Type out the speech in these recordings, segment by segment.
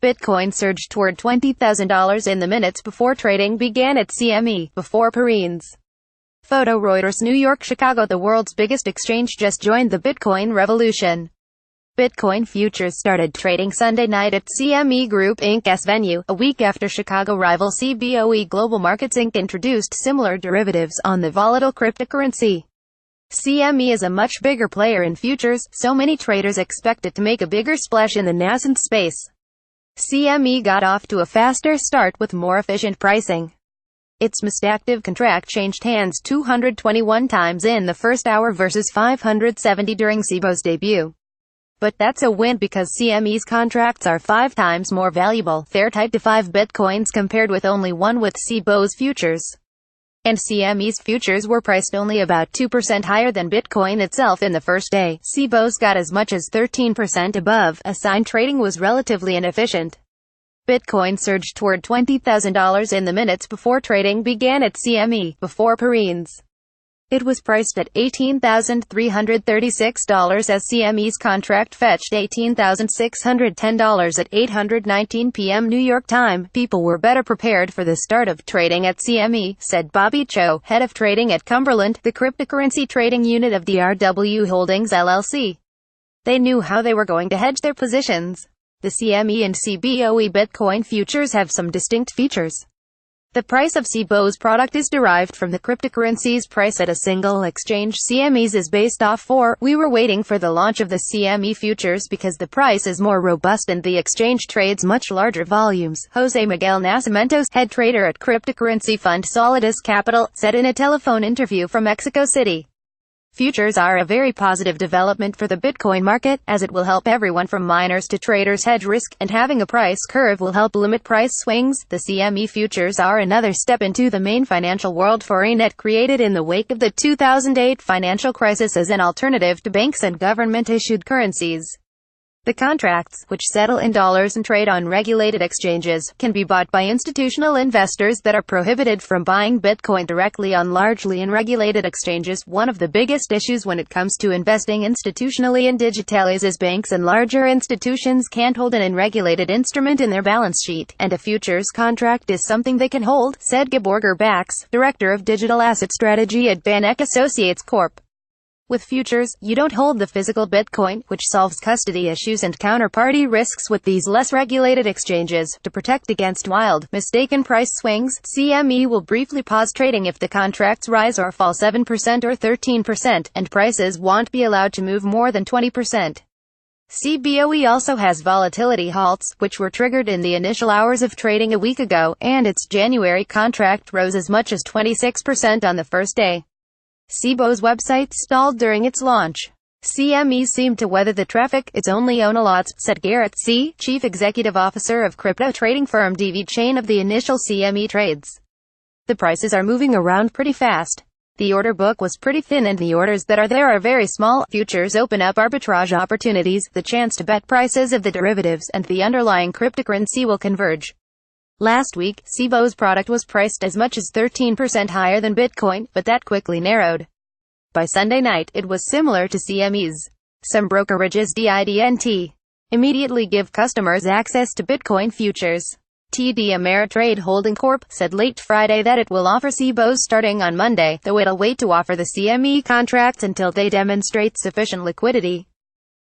Bitcoin surged toward $20,000 in the minutes before trading began at CME, before paringns. Photo Reuters. New York, Chicago. The world's biggest exchange just joined the Bitcoin revolution. Bitcoin futures started trading Sunday night at CME Group Inc.'s venue, a week after Chicago rival CBOE Global Markets Inc. introduced similar derivatives on the volatile cryptocurrency. CME is a much bigger player in futures, so many traders expect it to make a bigger splash in the nascent space. CME got off to a faster start with more efficient pricing. Its most active contract changed hands 221 times in the first hour versus 570 during CBOE's debut. But that's a win because CME's contracts are 5 times more valuable. They're tied to 5 bitcoins compared with only 1 with CBOE's futures. And CME's futures were priced only about 2% higher than Bitcoin itself in the first day. CBOE's got as much as 13% above. Assigned trading was relatively inefficient. Bitcoin surged toward $20,000 in the minutes before trading began at CME, before paringns. It was priced at $18,336 as CME's contract fetched $18,610 at 8:19 p.m. New York time. People were better prepared for the start of trading at CME, said Bobby Cho, head of trading at Cumberland, the cryptocurrency trading unit of DRW Holdings LLC. They knew how they were going to hedge their positions. The CME and CBOE Bitcoin futures have some distinct features. The price of CBOE's product is derived from the cryptocurrency's price at a single exchange. CME's is based off 4. We were waiting for the launch of the CME futures because the price is more robust and the exchange trades much larger volumes, Jose Miguel Nacimientos, head trader at cryptocurrency fund Solidus Capital, said in a telephone interview from Mexico City. Futures are a very positive development for the Bitcoin market, as it will help everyone from miners to traders hedge risk, and having a price curve will help limit price swings. The CME futures are another step into the main financial world for a net created in the wake of the 2008 financial crisis as an alternative to banks and government-issued currencies. The contracts, which settle in dollars and trade on regulated exchanges, can be bought by institutional investors that are prohibited from buying Bitcoin directly on largely unregulated exchanges. One of the biggest issues when it comes to investing institutionally in digitales is banks and larger institutions can't hold an unregulated instrument in their balance sheet, and a futures contract is something they can hold, said Geborger Bax, director of digital asset strategy at Vanek Associates Corp. With futures, you don't hold the physical Bitcoin, which solves custody issues and counterparty risks with these less regulated exchanges. To protect against wild, mistaken price swings, CME will briefly pause trading if the contracts rise or fall 7% or 13%, and prices won't be allowed to move more than 20%. CBOE also has volatility halts, which were triggered in the initial hours of trading a week ago, and its January contract rose as much as 26% on the first day. CBOE's website stalled during its launch. CME seemed to weather the traffic. It's only own a lot, said Garrett C., chief executive officer of crypto trading firm DV Chain of the initial CME trades. The prices are moving around pretty fast. The order book was pretty thin and the orders that are there are very small. Futures open up arbitrage opportunities, the chance to bet prices of the derivatives and the underlying cryptocurrency will converge. Last week, CBOE's product was priced as much as 13% higher than Bitcoin, but that quickly narrowed. By Sunday night, it was similar to CME's. Some brokerages didn't immediately give customers access to Bitcoin futures. TD Ameritrade Holding Corp. said late Friday that it will offer CBOEs starting on Monday, though it'll wait to offer the CME contracts until they demonstrate sufficient liquidity.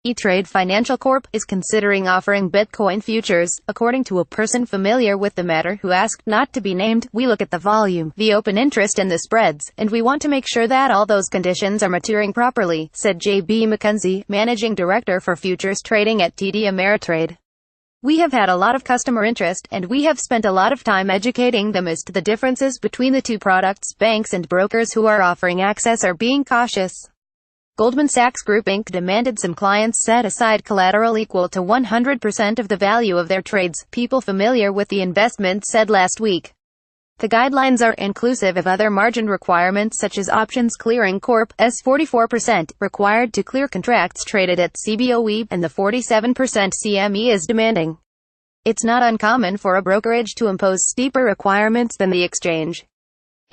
E-Trade Financial Corp. is considering offering Bitcoin futures, according to a person familiar with the matter who asked not to be named. We look at the volume, the open interest and the spreads, and we want to make sure that all those conditions are maturing properly, said J.B. McKenzie, managing director for futures trading at TD Ameritrade. We have had a lot of customer interest, and we have spent a lot of time educating them as to the differences between the two products. Banks and brokers who are offering access are being cautious. Goldman Sachs Group Inc. demanded some clients set aside collateral equal to 100% of the value of their trades, people familiar with the investment said last week. The guidelines are inclusive of other margin requirements such as Options Clearing Corp.'s 44% required to clear contracts traded at CBOE, and the 47% CME is demanding. It's not uncommon for a brokerage to impose steeper requirements than the exchange.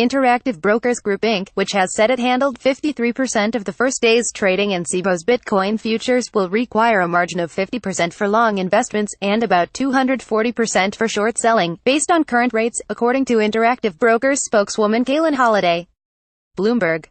Interactive Brokers Group Inc., which has said it handled 53% of the first day's trading in Cboe's Bitcoin futures, will require a margin of 50% for long investments, and about 240% for short selling, based on current rates, according to Interactive Brokers spokeswoman Kaylin Holliday. Bloomberg.